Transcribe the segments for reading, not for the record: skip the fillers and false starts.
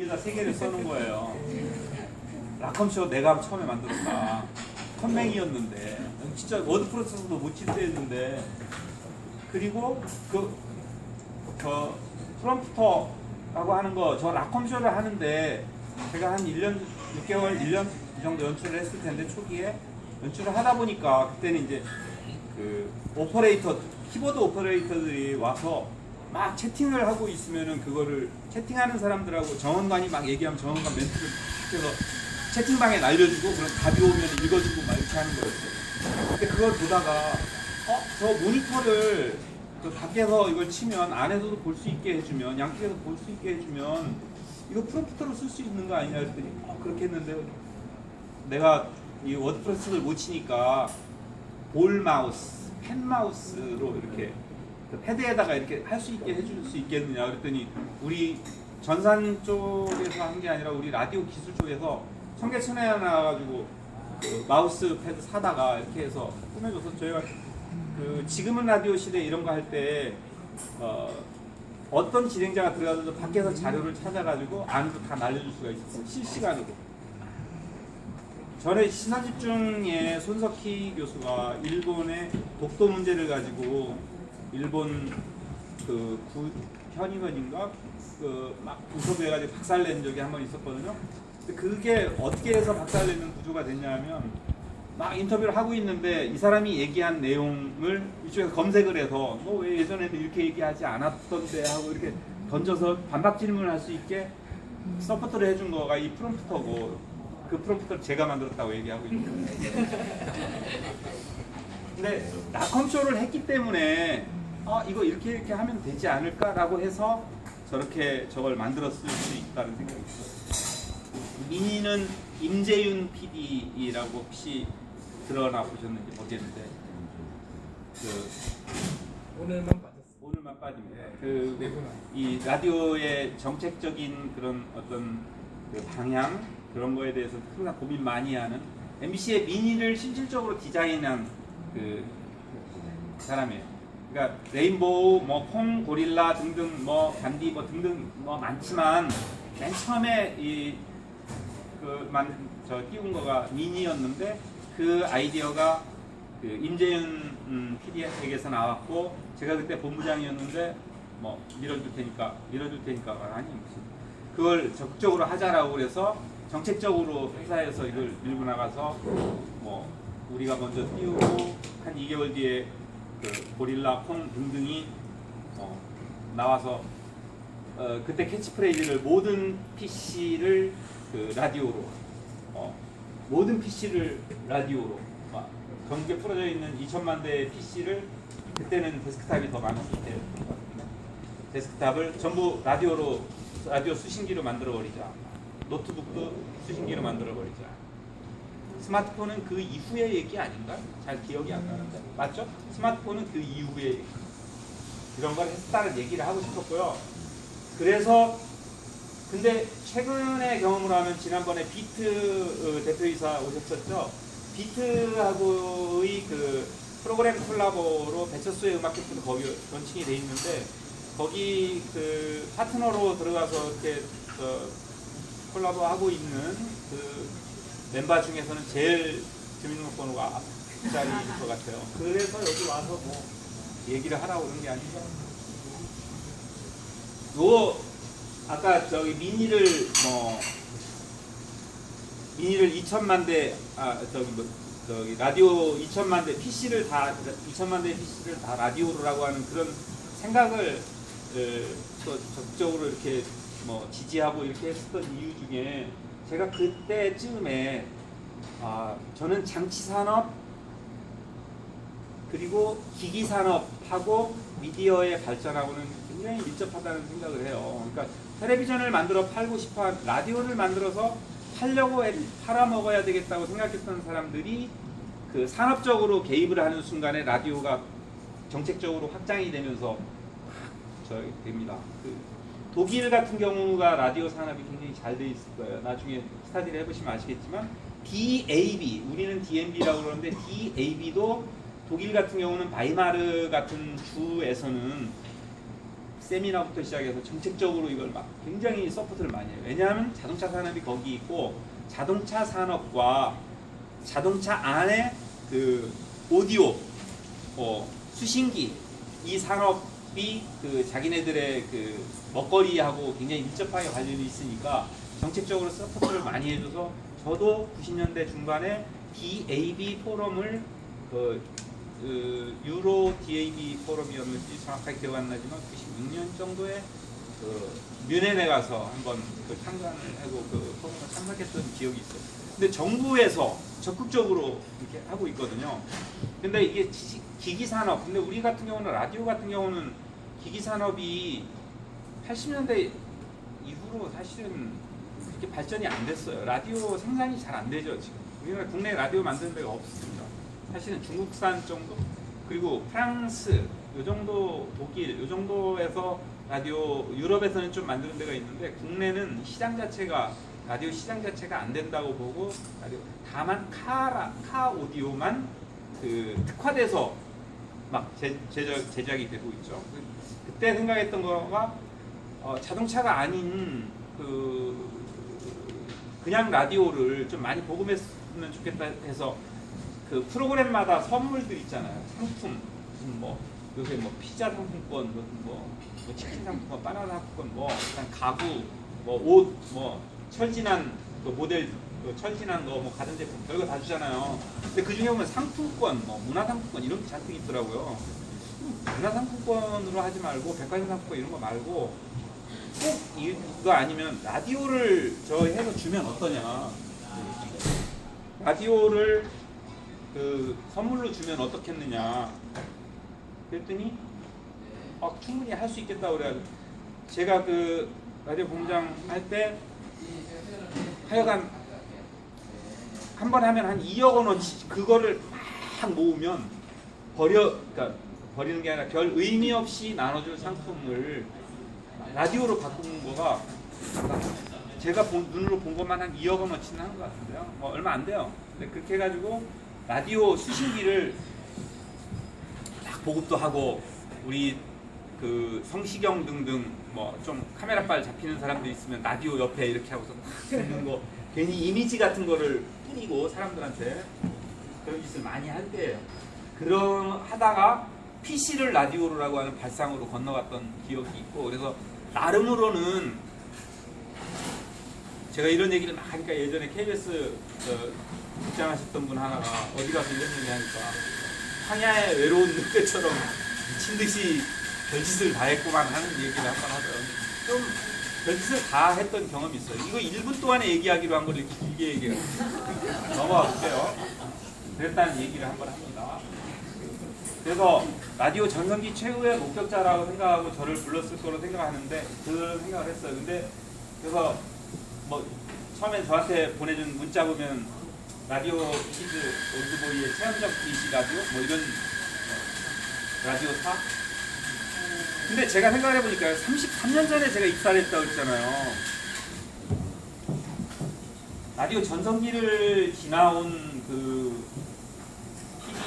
위에다 세 개를 써놓은 거예요. 라컴쇼 내가 처음에 만들었다. 컴맹이었는데 진짜 워드 프로세서도 못 칠 때였는데, 그리고 저 프롬프터라고 하는 거, 저 라컴쇼를 하는데 제가 한 1년 6개월 1년 이 정도 연출을 했을 텐데, 초기에 연출을 하다 보니까 그때는 이제 그 오퍼레이터, 키보드 오퍼레이터들이 와서 막 채팅을 하고 있으면은 그거를 채팅하는 사람들하고 정원관이 막 얘기하면 정원관 멘트를 해서 채팅방에 날려주고, 그럼 답이 오면 읽어주고 막 이렇게 하는 거였어요. 근데 그걸 보다가 저 모니터를 그 밖에서 이걸 치면 안에서도 볼 수 있게 해주면, 양쪽에서 볼 수 있게 해주면 이거 프롬프터로 쓸 수 있는 거 아니냐 했더니 그렇게 했는데, 내가 이 워드 프로세서를 못 치니까 볼 마우스, 펜 마우스로 이렇게 그 패드에다가 이렇게 할 수 있게 해줄 수 있겠느냐 그랬더니, 우리 전산 쪽에서 한 게 아니라 우리 라디오 기술 쪽에서 청계천에 나와가지고 그 마우스 패드 사다가 이렇게 해서 꾸며줘서, 저희가 그 지금은 라디오 시대 이런 거 할 때 어떤 진행자가 들어가서 밖에서 자료를 찾아가지고 안으로 다 날려줄 수가 있었어요. 실시간으로. 전에 신화집중의 손석희 교수가 일본의 독도 문제를 가지고 일본 그 현임원인가 그 막 인터뷰해가지고 박살낸 적이 한 번 있었거든요. 근데 그게 어떻게 해서 박살내는 구조가 됐냐면, 막 인터뷰를 하고 있는데 이 사람이 얘기한 내용을 이쪽에서 검색을 해서 너 왜 예전에는 이렇게 얘기하지 않았던데 하고 이렇게 던져서 반박 질문을 할 수 있게 서포트를 해준 거가 이 프롬프터고, 그 프롬프터를 제가 만들었다고 얘기하고 있는 거예요. 근데 라컴쇼를 했기 때문에 이거 이렇게 하면 되지 않을까라고 해서 저렇게 저걸 만들었을 수 있다는 생각이 들어요. 미니는 임재윤 PD라고 혹시 드러나 보셨는지 모르겠는데, 오늘만 빠집니다. 이 라디오의 정책적인 그런 어떤 그 방향, 그런 거에 대해서 항상 고민 많이 하는, MBC의 미니를 실질적으로 디자인한 그 사람이에요. 그러니까 레인보우, 뭐 콩, 고릴라 등등, 뭐 간디 뭐 등등 뭐 많지만, 맨 처음에 띄운 거가 미니였는데, 그 아이디어가 그 임재윤 PD에게서 나왔고, 제가 그때 본부장이었는데 뭐 밀어줄 테니까 아니 무슨 그걸 적극적으로 하자라고 그래서 정책적으로 회사에서 이걸 밀고 나가서 뭐 우리가 먼저 띄우고, 한 2개월 뒤에 그 고릴라, 콩 등등이 나와서 그때 캐치프레이즈를 모든 PC를 그 라디오로, 모든 PC를 라디오로, 전국에 풀어져 있는 2천만 대의 PC를, 그때는 데스크탑이 더 많았을 때 데스크탑을 전부 라디오 수신기로 만들어 버리자. 노트북도 수신기로 만들어 버리자. 스마트폰은 그 이후의 얘기 아닌가? 잘 기억이 안 나는데 맞죠? 스마트폰은 그 이후의 얘기. 이런 걸 했다는 얘기를 하고 싶었고요. 그래서 근데 최근의 경험으로 하면, 지난번에 비트 대표이사 오셨었죠? 비트하고의 그 프로그램 콜라보로 배철수의 음악 캠프도 거기 런칭이 돼 있는데, 거기 그 파트너로 들어가서 이렇게 콜라보 하고 있는 그 멤버 중에서는 제일 주민등록번호가 앞자리인 것 같아요. 그래서 여기 와서 뭐 얘기를 하라고 그런 게 아니죠. 아까 저기 미니를 2천만 대, 라디오 2천만 대 PC를 다 2천만 대 PC를 다 라디오로라고 하는 그런 생각을 또 적극적으로 이렇게 지지하고 이렇게 했었던 이유 중에, 제가 그때쯤에 저는 장치 산업 그리고 기기 산업하고 미디어의 발전하고는 굉장히 밀접하다는 생각을 해요. 그러니까 텔레비전을 만들어 팔고 싶어, 라디오를 만들어서 팔아먹어야 되겠다고 생각했던 사람들이 그 산업적으로 개입을 하는 순간에 라디오가 정책적으로 확장이 되면서 됩니다. 독일 같은 경우가 라디오 산업이 굉장히 잘 돼 있을 거예요. 나중에 스타디를 해보시면 아시겠지만, DAB, 우리는 DMB라고 그러는데 DAB도 독일 같은 경우는 바이마르 같은 주에서는 세미나부터 시작해서 정책적으로 이걸 막 굉장히 서포트를 많이 해요. 왜냐하면 자동차 산업이 거기 있고 자동차 산업과 자동차 안에 그 오디오, 수신기 이 산업이 그 자기네들의 그 먹거리하고 굉장히 밀접하게 관련이 있으니까 정책적으로 서포트를 많이 해줘서 저도 90년대 중반에 DAB 포럼을 유로 DAB 포럼이었는지 정확하게 기억 안 나지만 96년 정도에 뮌헨에 가서 한번 참관을 하고 그 포럼에 참석했던 기억이 있어요. 근데 정부에서 적극적으로 이렇게 하고 있거든요. 근데 이게 기기 산업, 근데 우리 같은 경우는 라디오 같은 경우는 기기 산업이 80년대 이후로 사실은 그렇게 발전이 안 됐어요. 라디오 생산이 잘 안 되죠 지금. 우리나라 국내 라디오 만드는 데가 없습니다. 사실은 중국산 정도, 그리고 프랑스 요 정도, 독일 요 정도에서 라디오, 유럽에서는 좀 만드는 데가 있는데 국내는 시장 자체가 라디오 시장 자체가 안 된다고 보고 라디오 다만 카 오디오만 그 특화돼서 막 제작이 되고 있죠. 그때 생각했던 거가 자동차가 아닌 그냥 라디오를 좀 많이 복음했으면 좋겠다 해서 그 프로그램마다 선물들 있잖아요. 상품 뭐 요새 뭐 피자 상품권, 뭐 치킨 상품권, 바나나 상품권, 뭐 일단 가구, 뭐 옷, 뭐 철진한 그 모델, 철진한 거, 뭐 가전제품 별거 다 주잖아요. 근데 그 중에 보면 상품권, 뭐 문화상품권 이런 게 잔뜩 있더라고요. 문화상품권으로 하지 말고 백화점 상품권 이런 거 말고 꼭 이거 아니면 라디오를 해서 주면 어떠냐. 라디오를 선물로 주면 어떻겠느냐. 그랬더니 충분히 할 수 있겠다고 그래가지고 제가 라디오 본부장 할 때 하여간 한 번 하면 한 2억 원어치 그거를 막 모으면 그러니까 버리는 게 아니라 별 의미 없이 나눠줄 상품을 라디오로 바꾸는 거가 제가 눈으로 본 것만 한 2억 원어치는 하는 것 같은데요. 얼마 안 돼요. 근데 그렇게 해가지고 라디오 수신기를 딱 보급도 하고 우리 성시경 등등 뭐 좀 카메라빨 잡히는 사람들 있으면 라디오 옆에 이렇게 하고서 막 듣는 거 괜히 이미지 같은 거를 뿌리고 사람들한테 그런 짓을 많이 할 때예요. 하다가 PC를 라디오라고 하는 발상으로 건너갔던 기억이 있고, 그래서 나름으로는 제가 이런 얘기를 막 하니까 예전에 KBS 입장하셨던 분 하나가 어디 가서 이런 얘기 하니까 황야의 외로운 늑대처럼 미친 듯이 별짓을 다 했구만 하는 얘기를 한번 하더라고요. 좀 별짓을 다 했던 경험이 있어요. 이거 1분 동안에 얘기하기로 한 거를 길게 얘기해요. 넘어가 볼게요. 그랬다는 얘기를 한번 합니다. 그래서 라디오 전성기 최후의 목격자라고 생각하고 저를 불렀을 거로 생각하는데 그런 생각을 했어요. 근데 그래서 뭐 처음에 저한테 보내준 문자 보면 라디오 키즈 올드보이의 체험적 DC 라디오 뭐 이런 라디오 사. 근데 제가 생각을 해보니까 33년 전에 제가 입사를 했다고 했잖아요. 라디오 전성기를 지나온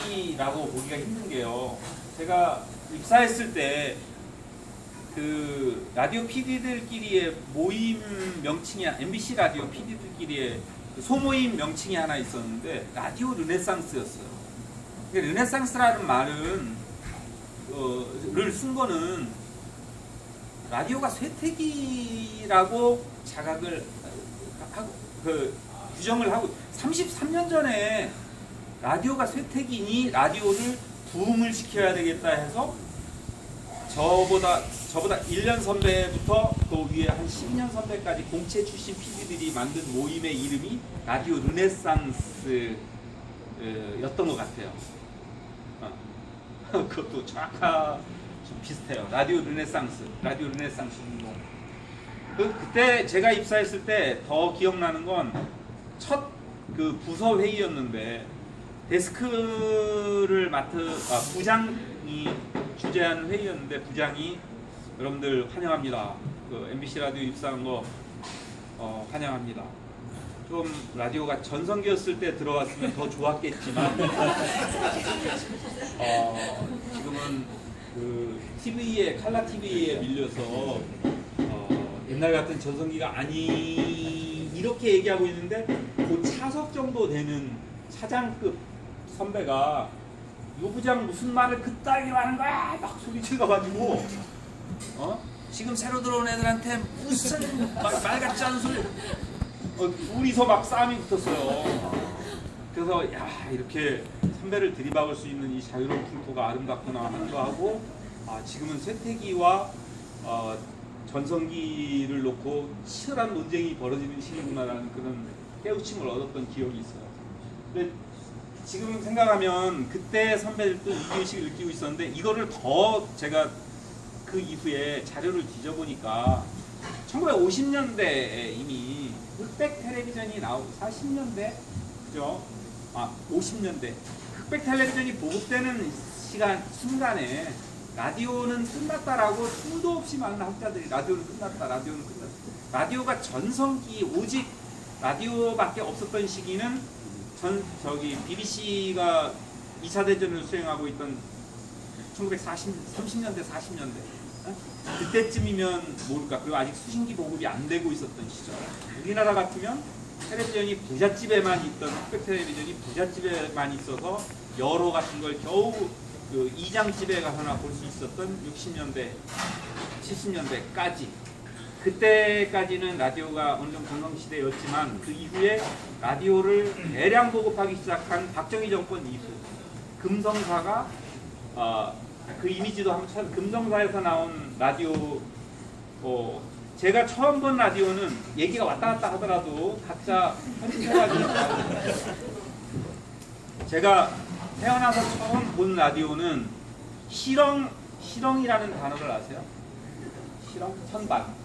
PD라고 보기가 힘든 게요. 제가 입사했을 때 라디오 PD들끼리의 모임 명칭이 MBC 라디오 PD들끼리의 소모임 명칭이 하나 있었는데 라디오 르네상스였어요. 르네상스라는 말은 를 쓴 거는 라디오가 쇠퇴기라고 자각을 하고 규정을 하고 33년 전에 라디오가 쇠퇴기니 라디오를 부흥을 시켜야 되겠다 해서 저보다 1년 선배부터 또 위에 한 10년 선배까지 공채 출신 PD들이 만든 모임의 이름이 라디오 르네상스였던 것 같아요. 그것도 좀 비슷해요. 라디오 르네상스 운동. 그때 제가 입사했을 때 더 기억나는 건 첫 부서 회의였는데 데스크를 부장이 주재하는 회의였는데 부장이 여러분들 환영합니다. MBC 라디오 입사한 거 환영합니다. 좀 라디오가 전성기였을 때 들어왔으면 더 좋았겠지만 지금은 그 TV에 칼라 TV에 밀려서 옛날 같은 전성기가 아니 이렇게 얘기하고 있는데 그 차석 정도 되는 차장급 선배가 요 부장 무슨 말을 그따위로 하는 거야 막 소리쳐가지고 지금 새로 들어온 애들한테 무슨 말 같지 않은 소리 둘이서 막 싸움이 붙었어요. 그래서 야 이렇게 선배를 들이박을 수 있는 이 자유로운 풍토가 아름답구나 하는 거 하고 지금은 쇠퇴기와 전성기를 놓고 치열한 논쟁이 벌어지는 시기구나라는 그런 깨우침을 얻었던 기억이 있어요. 근데 지금 생각하면 그때 선배들도 위기의식을 느끼고 있었는데 이거를 더 제가 그 이후에 자료를 뒤져보니까 1950년대에 이미 흑백 텔레비전이 나오고 40년대 그죠? 50년대 흑백 텔레비전이 보급되는 순간에 라디오는 끝났다라고 수도 없이 많은 학자들이 라디오는 끝났다. 라디오가 전성기 오직 라디오밖에 없었던 시기는 BBC가 2차 대전을 수행하고 있던 1930년대 40년대 그때쯤이면 모를까. 그리고 아직 수신기 보급이 안 되고 있었던 시절. 우리나라 같으면 텔레비전이 부잣집에만 있던 흑백 텔레비전이 부잣집에만 있어서 여로 같은 걸 겨우 그 이장집에 가서나 볼 수 있었던 60년대, 70년대까지. 그때까지는 라디오가 어느 정도 전성시대였지만 그 이후에 라디오를 대량 보급하기 시작한 박정희 정권 이후 금성사가 그 이미지도 한번 찾아 금성사에서 나온 라디오 제가 처음 본 라디오는 얘기가 왔다 갔다 하더라도 각자 편집해가지고 제가 태어나서 처음 본 라디오는 실렁이라는 단어를 아세요? 실렁? 선반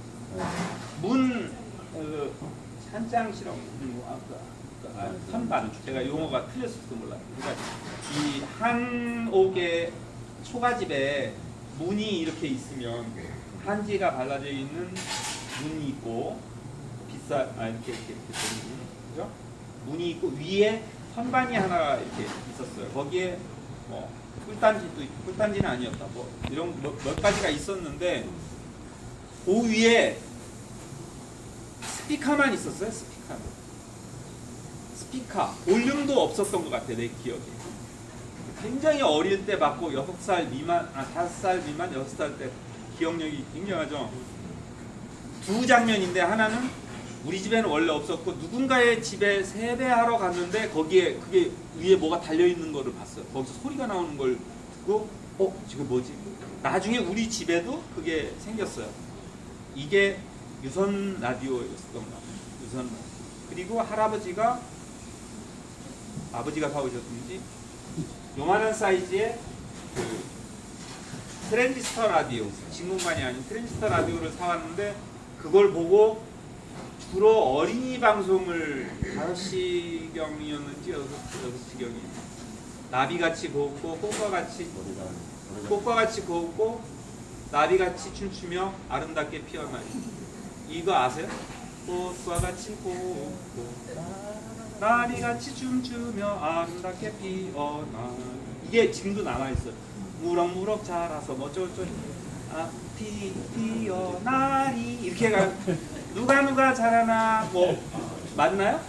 한장 실렁 선반 제가 용어가 틀렸을지도 몰라요. 그러니까 이 한옥의 초가집에 문이 이렇게 있으면 한지가 발라져 있는 문이 있고 이렇게 그죠? 문이 있고 위에 선반이 하나 이렇게 있었어요. 거기에 꿀단지도 있고 꿀단지는 아니었다. 이런 몇 가지가 있었는데 그 위에 스피커만 있었어요. 스피커 볼륨도 없었던 것 같아 내 기억에. 굉장히 어릴 때 받고 6살 미만, 5살 미만, 6살 때 기억력이 굉장하죠. 두 장면인데 하나는 우리 집에는 원래 없었고 누군가의 집에 세배하러 갔는데 거기에 그게 위에 뭐가 달려있는 거를 봤어요. 거기서 소리가 나오는 걸 듣고 지금 뭐지? 나중에 우리 집에도 그게 생겼어요. 이게 유선 라디오였던 것 같아요. 유선 라디오. 그리고 할아버지가 아버지가 사오셨는지 요만한 사이즈의 그 트랜지스터 라디오, 진공관이 아닌 트랜지스터 라디오를 사왔는데 그걸 보고 주로 어린이 방송을 5시경이었는지 6시경이 나비같이 곱고 꽃과같이 곱고 나비같이 춤추며 아름답게 피어나 이거 아세요? 꽃과같이 곱고 나비같이 춤추며 아름답게 피어나 이게 지금도 남아있어요. 무럭무럭 자라서 뭐저저 피어나리 이렇게 가요. 누가 자라나 맞나요?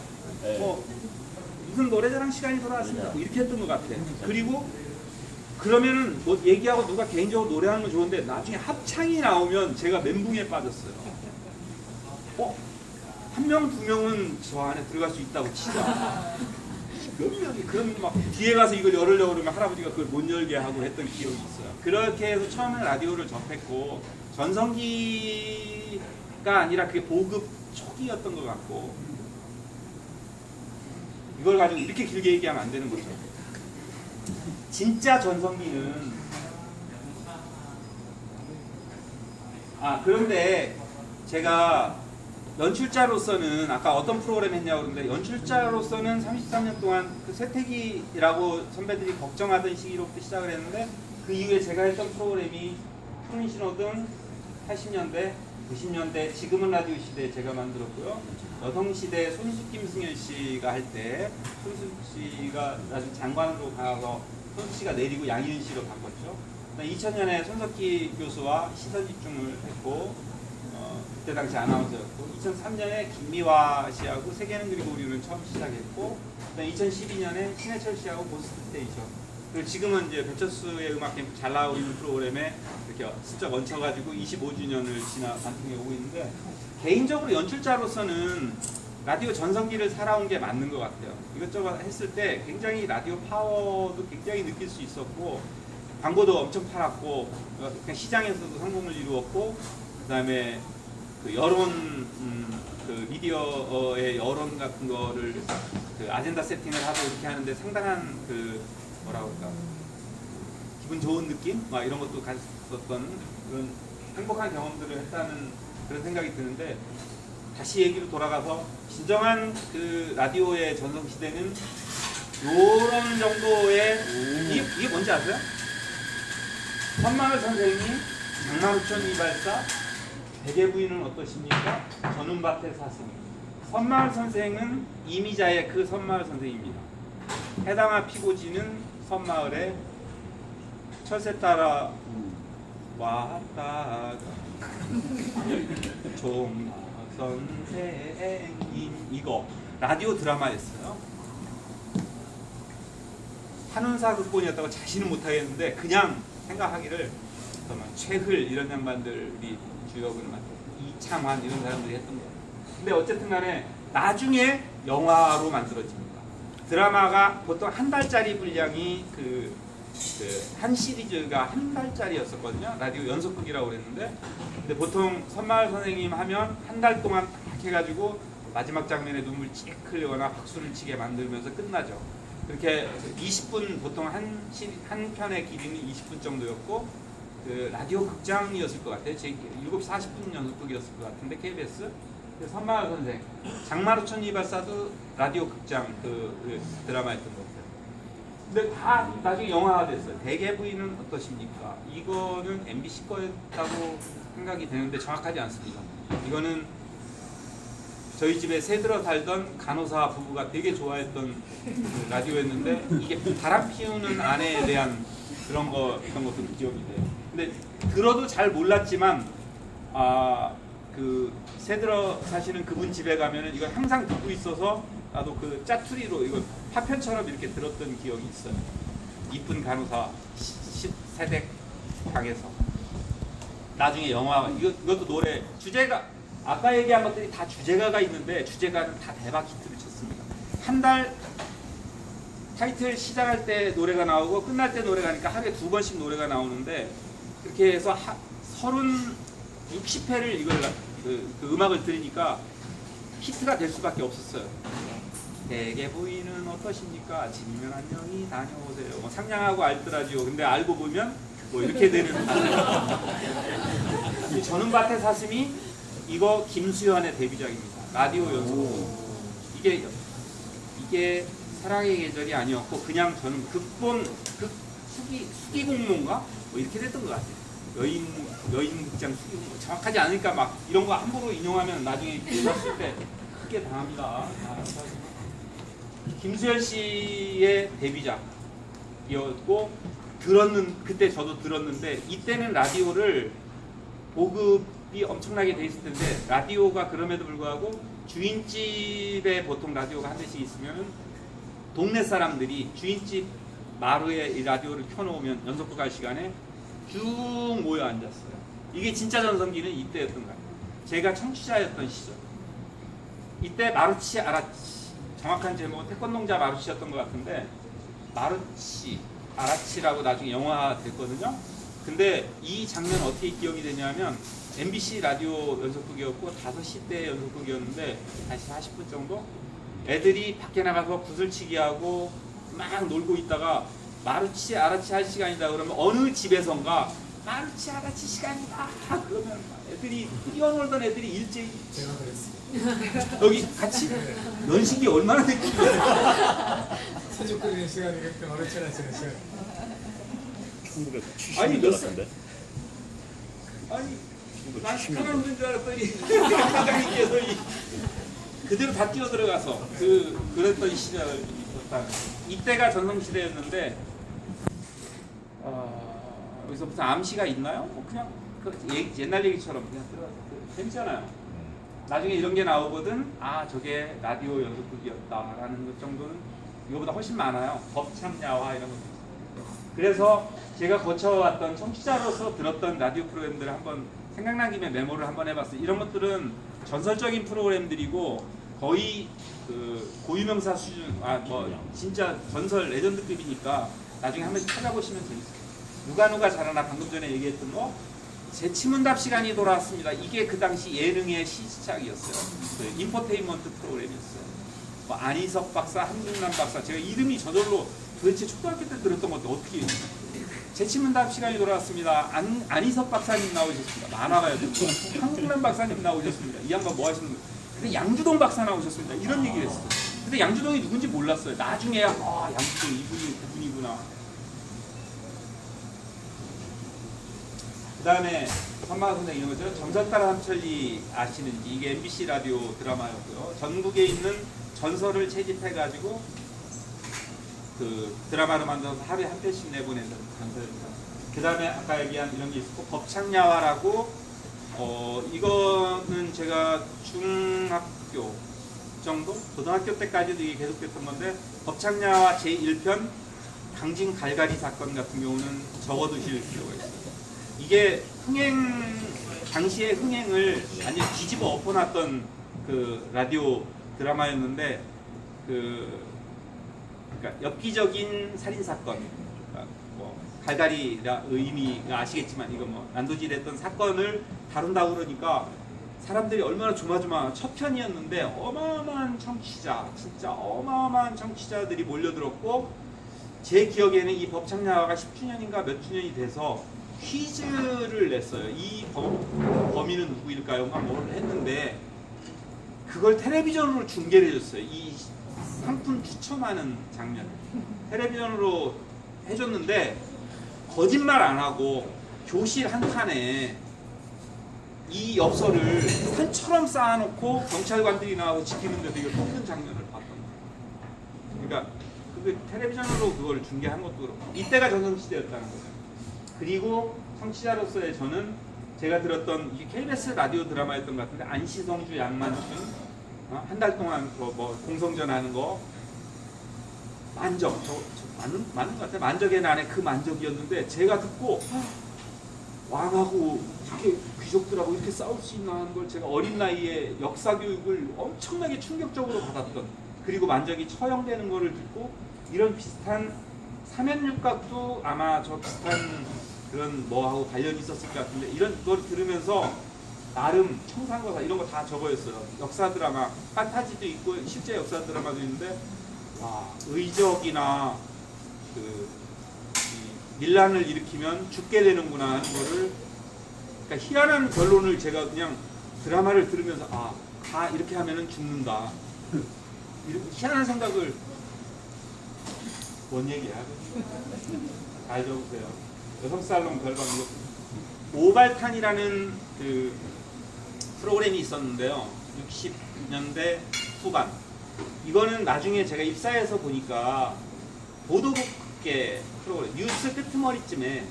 무슨 노래자랑 시간이 돌아왔습니다. 이렇게 했던 것 같아. 그리고 그러면은 얘기하고 누가 개인적으로 노래하는 건 좋은데 나중에 합창이 나오면 제가 멘붕에 빠졌어요. 한 명, 두 명은 저 안에 들어갈 수 있다고 치자. 몇 명이 그런 막 뒤에 가서 이걸 열으려고 그러면 할아버지가 그걸 못 열게 하고 했던 기억이 있어요. 그렇게 해서 처음에 라디오를 접했고 전성기가 아니라 그게 보급 초기였던 것 같고 이걸 가지고 이렇게 길게 얘기하면 안 되는 거죠. 진짜 전성기는 그런데 제가 연출자로서는 아까 어떤 프로그램 했냐고 그러는데 연출자로서는 33년 동안 그 쇠퇴기라고 선배들이 걱정하던 시기로부터 시작을 했는데 그 이후에 제가 했던 프로그램이 푸른 신호등 80년대, 90년대 지금은 라디오 시대 제가 만들었고요. 여성시대 손수 김승현 씨가 할 때 손수 씨가 나중에 장관으로 가서 손수 씨가 내리고 양희은 씨로 바꿨죠. 2000년에 손석희 교수와 시선 집중을 했고 그때 당시 아나운서였고 2003년에 김미화 씨하고 세계는 그리고 우리는 처음 시작했고 2012년에 신해철 씨하고 고스트스테이션 그리고 지금은 이제 배철수의 음악 캠프 잘 나오고 있는 프로그램에 이렇게 슬쩍 얹혀가지고 25주년을 지나 반통해 오고 있는데 개인적으로 연출자로서는 라디오 전성기를 살아온 게 맞는 것 같아요. 이것저것 했을 때 굉장히 라디오 파워도 굉장히 느낄 수 있었고 광고도 엄청 팔았고 그냥 시장에서도 성공을 이루었고 그다음에 그 여론 그 미디어의 여론 같은 거를 그 아젠다 세팅을 하고 이렇게 하는데 상당한 그 뭐라 그럴까 기분 좋은 느낌 막 이런 것도 가졌었던 그런 행복한 경험들을 했다는 그런 생각이 드는데 다시 얘기로 돌아가서 진정한 그 라디오의 전성 시대는 요런 정도의 이게 뭔지 아세요? 선마을 선생님, 장마루천 이발사, 대개부인은 어떠십니까? 전운밭의 사슴. 선마을 선생은 이미자의 그 선마을 선생입니다. 해당화 피고지는 선마을에 철새 따라 왔다가 좀 선생님 이거 라디오 드라마였어요. 한운사 극본이었다고 자신은 못하겠는데 그냥 생각하기를 최흘 이런 양반들이 주역을 맡고 이창환 이런 사람들이 했던 거예요. 근데 어쨌든 간에 나중에 영화로 만들어집니다. 드라마가 보통 한 달짜리 분량이 한 시리즈가 한 달짜리였었거든요. 라디오 연속극이라고 그랬는데 근데 보통 선마을 선생님 하면 한 달 동안 딱 해가지고 마지막 장면에 눈물 찌익 흘리거나 박수를 치게 만들면서 끝나죠. 그렇게 20분 보통 한 편의 길이는 20분 정도였고 그 라디오 극장이었을 것 같아요. 제 7시 40분 연속극이었을 것 같은데 KBS 선마을 선생 장마루천 이발사도 라디오 극장 그 드라마였던 것 같아요. 근데 다 나중에 영화가 됐어요. 대개부인은 어떠십니까? 이거는 MBC 거였다고 생각이 되는데 정확하지 않습니다. 이거는 저희 집에 새들어 살던 간호사 부부가 되게 좋아했던 그 라디오였는데 이게 바람 피우는 아내에 대한 그런 것도 기억이 돼요. 근데 들어도 잘 몰랐지만 그 새들어 사시는 그분 집에 가면은 이걸 항상 듣고 있어서 나도 그 짜투리로 이거 파편처럼 이렇게 들었던 기억이 있어요. 이쁜 간호사 세댁 방에서 나중에 영화 이것도 노래 주제가 아까 얘기한 것들이 다 주제가가 있는데 주제가는 다 대박 히트를 쳤습니다. 한 달 타이틀 시작할 때 노래가 나오고 끝날 때 노래가 나니까 하루에 2번씩 노래가 나오는데 그렇게 해서 60회를 이걸 그 음악을 들으니까 히트가 될 수밖에 없었어요. 대개부인은 어떠십니까? 아침이면 안녕히 다녀오세요. 뭐 상냥하고 알뜰하지요. 근데 알고 보면 뭐 이렇게 되는 전운밭의 사슴이 이거 김수현의 데뷔작입니다. 라디오 연속. 이게 사랑의 계절이 아니었고 그냥 저는 수기공모인가? 뭐 이렇게 됐던 것 같아요. 여인극장 수기공모. 정확하지 않으니까 막 이런 거 함부로 인용하면 나중에 읽었을 때 크게 당합니다. 김수현 씨의 데뷔작이었고 그때 저도 들었는데 이때는 라디오를 보급이 엄청나게 돼 있을 텐데 라디오가 그럼에도 불구하고 주인집에 보통 라디오가 한 대씩 있으면 동네 사람들이 주인집 마루에 이 라디오를 켜놓으면 연속극 할 시간에 쭉 모여 앉았어요. 이게 진짜 전성기는 이때였던 것 같아요. 제가 청취자였던 시절. 이때 마루치 아라치 정확한 제목은 태권동자 마루치였던 것 같은데 마루치 아라치라고 나중에 영화 됐거든요. 근데 이 장면 어떻게 기억이 되냐면 MBC 라디오 연속극이었고 5시 때 연속극이었는데 다시 40분 정도 애들이 밖에 나가서 구슬치기 하고 막 놀고 있다가 마루치 아라치 할 시간이다 그러면 어느 집에선가 마루치 아라치 시간이다 그러면 애들이 뛰어놀던 애들이 일제히 제가 그랬어요. 여기 같이 연식이 얼마나 됐길래 세죽 끓이는 시간이 그때 마루치나 치는 시간. 1970년 같은데? 아니 난 스카랑 줄 알았더니 사장님께서 그대로 다 뛰어 들어가서 그랬던 시절이 있었다. 이때가 전성시대였는데 거기서 무슨 암시가 있나요? 뭐 그냥 옛날 얘기처럼 그냥 들어가서 재밌잖아요. 나중에 이런 게 나오거든. 아, 저게 라디오 연속극이었다라는 것 정도는 이거보다 훨씬 많아요. 법창야화 이런 것도 있어요. 그래서 제가 거쳐왔던 청취자로서 들었던 라디오 프로그램들을 한번 생각난 김에 메모를 한번 해봤어요. 이런 것들은 전설적인 프로그램들이고 거의 그 고유명사 수준, 뭐 진짜 전설 레전드급이니까 나중에 한번 찾아보시면 재밌어요. 누가 잘하나 방금 전에 얘기했던 거 재치문답 시간이 돌아왔습니다. 이게 그 당시 예능의 시작이었어요. 그 인포테인먼트 프로그램이었어요. 뭐 안희석 박사, 한중남 박사, 제가 이름이 저절로 도대체 초등학교 때 들었던 건데 어떻게 재치문답 시간이 돌아왔습니다. 안희석 박사님 나오셨습니다. 만화가요. 한중남 박사님 나오셨습니다. 이 양반 뭐 하시는 거예요? 근데 양주동 박사 나오셨습니다. 이런 얘기를 했어요. 근데 양주동이 누군지 몰랐어요. 나중에 양주동 이분이 그분이구나. 그 다음에 선마을 선생 이런 거죠. 정선따라 함천리 아시는지 이게 MBC 라디오 드라마였고요. 전국에 있는 전설을 채집해가지고 그 드라마로 만들어서 하루에 한 편씩 내보내는 전설입니다. 그 다음에 아까 얘기한 이런 게 있었고 법창야화라고 이거는 제가 중학교 정도? 고등학교 때까지도 이게 계속됐던 건데 법창야화 제1편 강진 갈갈이 사건 같은 경우는 적어두실 필요가 있어요. 이게 당시의 흥행을 완전 뒤집어 엎어놨던 그 라디오 드라마였는데 그러니까 엽기적인 살인사건, 그러니까 뭐 갈갈이라 의미가 아시겠지만 이거 뭐 난도질했던 사건을 다룬다고 그러니까 사람들이 얼마나 조마조마 첫 편이었는데 어마어마한 청취자, 진짜 어마어마한 청취자들이 몰려들었고 제 기억에는 이 법창야화가 10주년인가 몇 주년이 돼서 퀴즈를 냈어요. 이 범인은 누구일까요? 뭘 했는데 그걸 텔레비전으로 중계를 해줬어요. 이 상품 추첨하는 장면 텔레비전으로 해줬는데 거짓말 안 하고 교실 한 칸에 이 엽서를 산처럼 쌓아놓고 경찰관들이 나와서 지키는데도 이걸 뽑는 장면을 봤던 거예요. 그러니까 텔레비전으로 그걸 중계한 것도 그렇고 이때가 전성시대였다는 거죠. 그리고 청취자로서의 저는 제가 들었던 이게 KBS 라디오 드라마였던 것 같은데 안시성주 양만춘 한 달 동안 뭐 공성전하는 거 만적 맞는 것 같아요. 만적의 난에 그 만적이었는데 제가 듣고 왕하고 이렇게 귀족들하고 이렇게 싸울 수 있나 하는 걸 제가 어린 나이에 역사 교육을 엄청나게 충격적으로 받았던 그리고 만적이 처형되는 거를 듣고 이런 비슷한 사면육각도 아마 저 비슷한 그런 뭐하고 관련이 있었을 것 같은데 이런 걸 들으면서 나름 청산거사 이런 거 다 적어였어요. 역사 드라마 판타지도 있고 실제 역사 드라마도 있는데 와 의적이나 밀란을 일으키면 죽게 되는구나 하는 거를 그러니까 희한한 결론을 제가 그냥 드라마를 들으면서 다 이렇게 하면은 죽는다 이런 희한한 생각을 뭔 얘기야? 잘 적으세요. 여성살롱 별방 오발탄이라는 그 프로그램이 있었는데요. 60년대 후반. 이거는 나중에 제가 입사해서 보니까 보도국계 프로그램 뉴스 끄트머리쯤에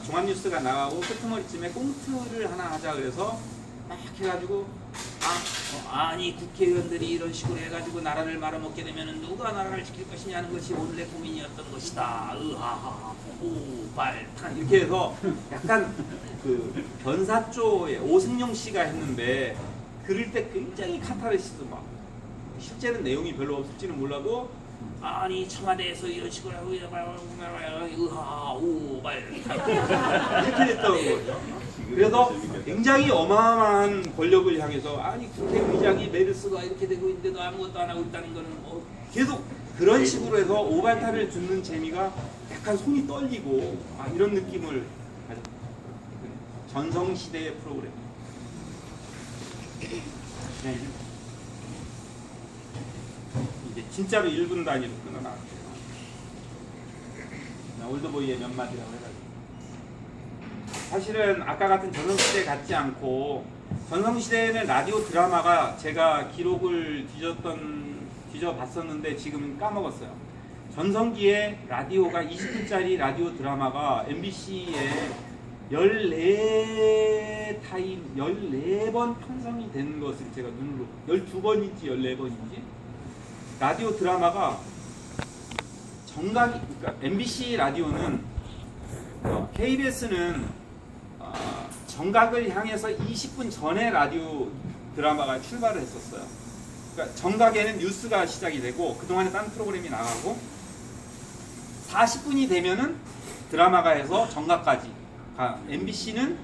종합뉴스가 나가고 끄트머리쯤에 꽁트를 하나 하자 그래서 막 해가지고 아니 국회의원들이 이런 식으로 해가지고 나라를 말아먹게 되면 누가 나라를 지킬 것이냐는 것이 오늘의 고민이었던 것이다. 으하하 오발탄 이렇게 해서 약간 그 변사조의 오승용 씨가 했는데 그럴 때 굉장히 카타르시스 막 실제는 내용이 별로 없을지는 몰라도 아니 청와대에서 이런 식으로 하고 으하 오발탄 이렇게 됐던 거죠. 그래서 굉장히 어마어마한 권력을 향해서 아니 국회의장이 메르스가 이렇게 되고 있는데도 아무것도 안 하고 있다는 거는 계속 그런 식으로 해서 오발탄을 듣는 재미가 약간 손이 떨리고 이런 느낌을 전성시대의 프로그램. 네. 이제 진짜로 1분 단위로 끊어나갈게요. 올드보이의 몇 마디라고 해가지고. 사실은 아까 같은 전성시대 같지 않고 전성시대에는 라디오 드라마가 제가 기록을 뒤져봤었는데 지금은 까먹었어요. 전성기에 라디오가 20분짜리 라디오 드라마가 MBC에 14번 편성이 된 것을 제가 눈으로 12번인지 14번인지 라디오 드라마가 정각이 그러니까 MBC 라디오는 KBS는 정각을 향해서 20분 전에 라디오 드라마가 출발을 했었어요. 그러니까 정각에는 뉴스가 시작이 되고 그동안에 딴 프로그램이 나가고 40분이 되면은 드라마가 해서 정각까지 MBC는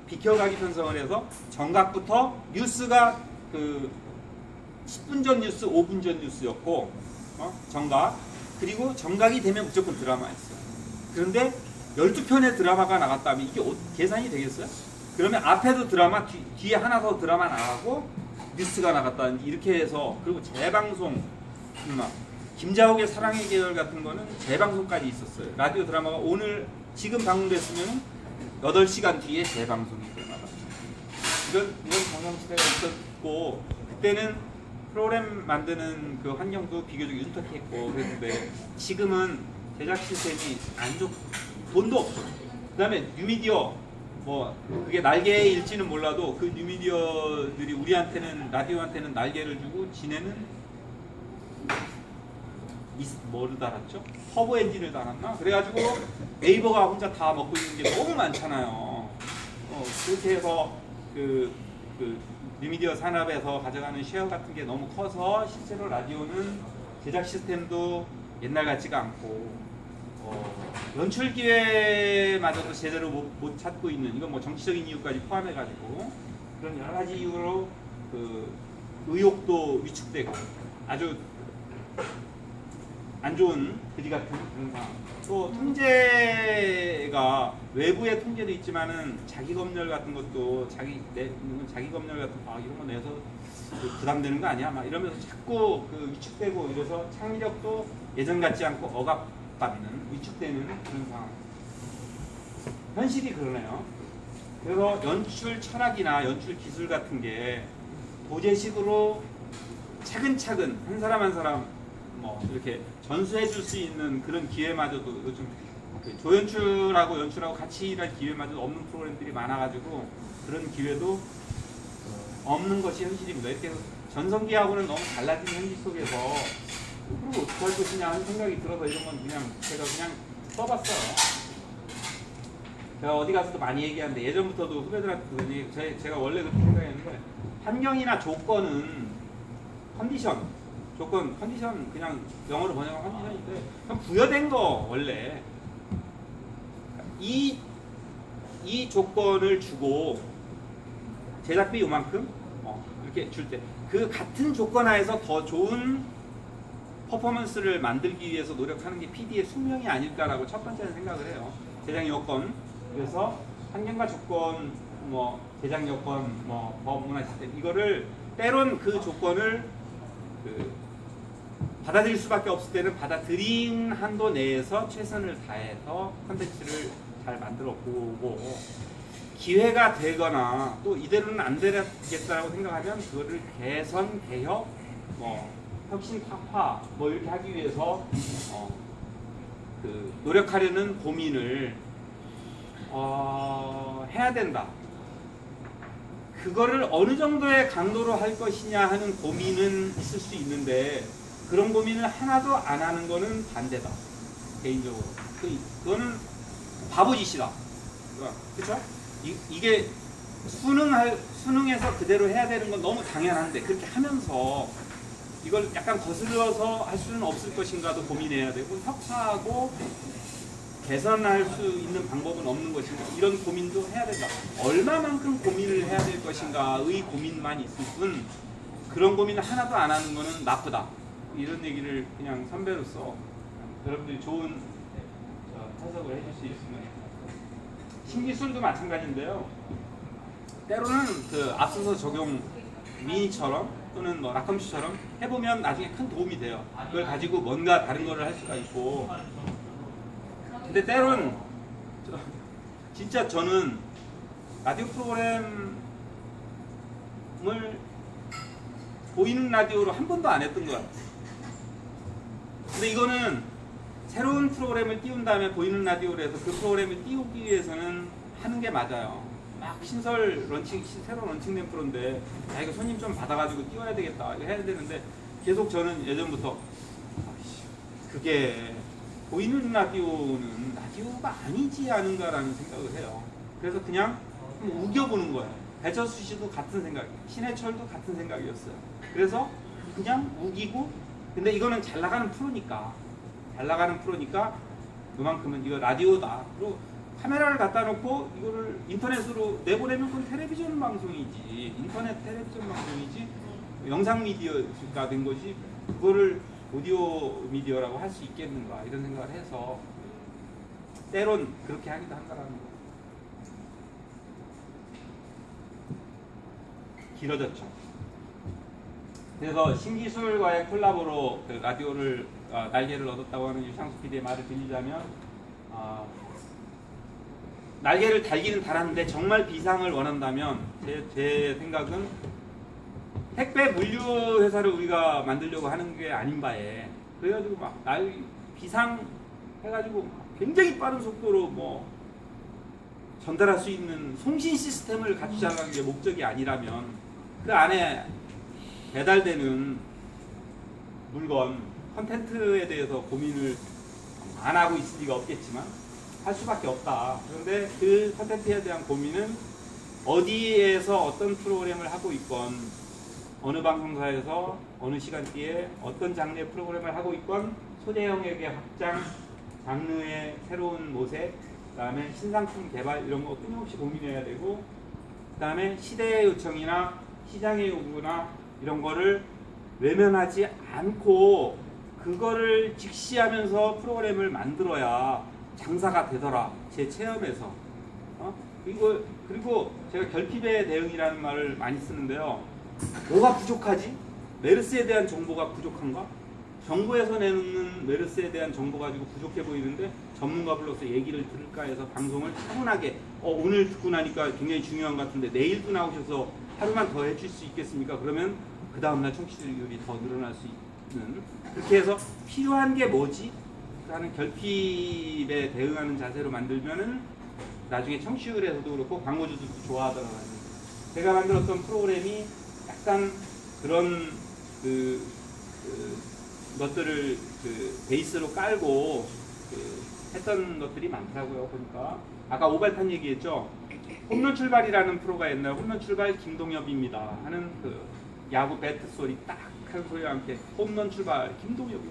비켜가기 편성을 해서 정각부터 뉴스가 그 10분 전 뉴스, 5분 전 뉴스였고 정각 그리고 정각이 되면 무조건 드라마였어요. 그런데 12편의 드라마가 나갔다면 이게 계산이 되겠어요? 그러면 앞에도 드라마, 뒤에 하나 더 드라마 나가고 뉴스가 나갔다든지 이렇게 해서 그리고 재방송 김자옥의 사랑의 계절 같은 거는 재방송까지 있었어요. 라디오 드라마가 오늘 지금 방송됐으면 8시간 뒤에 재방송이 나갔어요. 이런 방송시대가 있었고 그때는 프로그램 만드는 그 환경도 비교적 윤택했고 그랬는데 지금은 제작 시스템이 안 좋고 돈도 없어. 그 다음에 뉴미디어 뭐 그게 날개일지는 몰라도 그 뉴미디어들이 우리한테는 라디오한테는 날개를 주고 지네는 뭐를 달았죠? 터보 엔진을 달았나? 그래가지고 네이버가 혼자 다 먹고 있는 게 너무 많잖아요. 그렇게 해서 그 뉴미디어 산업에서 가져가는 쉐어 같은 게 너무 커서 실제로 라디오는 제작 시스템도 옛날 같지가 않고 연출 기회마저도 제대로 못 찾고 있는 이건 뭐 정치적인 이유까지 포함해가지고 그런 여러 가지 이유로 그 의욕도 위축되고 아주 안 좋은 그지 같은 그런 상황. 또 통제가 외부의 통제도 있지만은 자기 검열 같은 것도 자기 검열 같은 이런 거 내서 부담되는 거 아니야? 막 이러면서 자꾸 그 위축되고 이래서 창의력도 예전 같지 않고 억압받는 위축되는 그런 상황. 현실이 그러네요. 그래서 연출 철학이나 연출 기술 같은 게 도제식으로 차근차근 한 사람 한 사람 뭐 이렇게 전수해 줄 수 있는 그런 기회마저도 요즘 조연출하고 연출하고 같이 일할 기회마저도 없는 프로그램들이 많아가지고 그런 기회도 없는 것이 현실입니다. 이렇게 전성기하고는 너무 달라진 현실 속에서 그리고 어떻게 할 것이냐 하는 생각이 들어서 이런 건 그냥 제가 그냥 써봤어요. 제가 어디 가서도 많이 얘기하는데 예전부터도 후배들한테 그러니 제가 원래 그렇게 생각했는데 환경이나 조건은 컨디션 그냥 영어로 번역하면 컨디션인데 그냥 부여된 거 원래 이 조건을 주고 제작비 요만큼 이렇게 줄 때 그 같은 조건 하에서 더 좋은 퍼포먼스를 만들기 위해서 노력하는 게 PD의 숙명이 아닐까라고 첫 번째는 생각을 해요. 제작 여건 그래서 환경과 조건 뭐 제작 여건 뭐 법문화 시스템 이거를 때론 그 조건을 받아들일 수밖에 없을 때는 받아들인 한도 내에서 최선을 다해서 컨텐츠를 잘 만들어 보고 기회가 되거나 또 이대로는 안 되겠다라고 생각하면 그거를 개선, 개혁, 뭐 혁신, 타파 뭐 이렇게 하기 위해서 노력하려는 고민을 해야 된다. 그거를 어느 정도의 강도로 할 것이냐 하는 고민은 있을 수 있는데 그런 고민을 하나도 안 하는 거는 반대다. 개인적으로. 그거는 바보짓이다. 그렇죠? 이게 수능에서 그대로 해야 되는 건 너무 당연한데 그렇게 하면서 이걸 약간 거슬러서 할 수는 없을 것인가도 고민해야 되고 혁파하고 개선할 수 있는 방법은 없는 것인가 이런 고민도 해야 된다. 얼마만큼 고민을 해야 될 것인가의 고민만 있을 뿐 그런 고민을 하나도 안 하는 것은 나쁘다. 이런 얘기를 그냥 선배로서 여러분들이 좋은 해석을 해줄 수 있으면 신기술도 마찬가지인데요. 때로는 그 앞서서 적용 미니처럼 또는 뭐 라컴씨처럼 해보면 나중에 큰 도움이 돼요. 그걸 가지고 뭔가 다른 거를 할 수가 있고 근데 때론 진짜 저는 라디오 프로그램을 보이는 라디오로 한 번도 안 했던 것 같아요. 근데 이거는 새로운 프로그램을 띄운 다음에 보이는 라디오를 해서 그 프로그램을 띄우기 위해서는 하는 게 맞아요. 막 새로 런칭된 프로인데 야 이거 손님 좀 받아가지고 띄워야 되겠다 이거 해야 되는데 계속 저는 예전부터 그게 보이는 라디오는 라디오가 아니지 않은가라는 생각을 해요. 그래서 그냥 우겨보는 거예요. 배철수 씨도 같은 생각, 신해철도 같은 생각이었어요. 그래서 그냥 우기고, 근데 이거는 잘 나가는 프로니까 그만큼은 이거 라디오다. 그리고 카메라를 갖다 놓고 이거를 인터넷으로 내보내면 그건 텔레비전 방송이지, 인터넷 텔레비전 방송이지, 영상 미디어가 된 것이 그거를 오디오 미디어라고 할 수 있겠는가 이런 생각을 해서 때론 그렇게 하기도 한다라는 거. 길어졌죠. 그래서 신기술과의 콜라보로 그 라디오를 날개를 얻었다고 하는 유창수 PD의 말을 빌리자면 날개를 달기는 달았는데 정말 비상을 원한다면 제 생각은 택배 물류 회사를 우리가 만들려고 하는 게 아닌 바에 그래가지고 막 비상 해가지고 굉장히 빠른 속도로 뭐 전달할 수 있는 송신 시스템을 갖추자는 게 목적이 아니라면 그 안에 배달되는 물건, 컨텐츠에 대해서 고민을 안 하고 있을 리가 없겠지만 할 수밖에 없다. 그런데 그 컨텐츠에 대한 고민은 어디에서 어떤 프로그램을 하고 있건 어느 방송사에서 어느 시간대에 어떤 장르의 프로그램을 하고 있건 소재 영역의 확장, 장르의 새로운 모색, 그 다음에 신상품 개발 이런 거 끊임없이 고민해야 되고 그 다음에 시대의 요청이나 시장의 요구나 이런 거를 외면하지 않고 그거를 직시하면서 프로그램을 만들어야 장사가 되더라. 제 체험에서. 그리고 제가 결핍의 대응이라는 말을 많이 쓰는데요. 뭐가 부족하지? 메르스에 대한 정보가 부족한가? 정부에서 내놓는 메르스에 대한 정보 가지고 부족해 보이는데 전문가 불러서 얘기를 들을까 해서 방송을 차분하게 오늘 듣고 나니까 굉장히 중요한 것 같은데 내일도 나오셔서 하루만 더 해줄 수 있겠습니까? 그러면 그 다음날 청취율이 더 늘어날 수 있는 그렇게 해서 필요한 게 뭐지? 하는 결핍에 대응하는 자세로 만들면은 나중에 청취율에서도 그렇고 광고주들도 좋아하더라고요. 제가 만들었던 프로그램이 약간 그런 것들을 베이스로 깔고 했던 것들이 많더라고요. 보니까 아까 오발탄 얘기했죠. 홈런 출발이라는 프로가 옛날 홈런 출발 김동엽입니다 하는 그 야구 배트 소리 딱 한 소리와 함께 홈런 출발 김동엽입니다.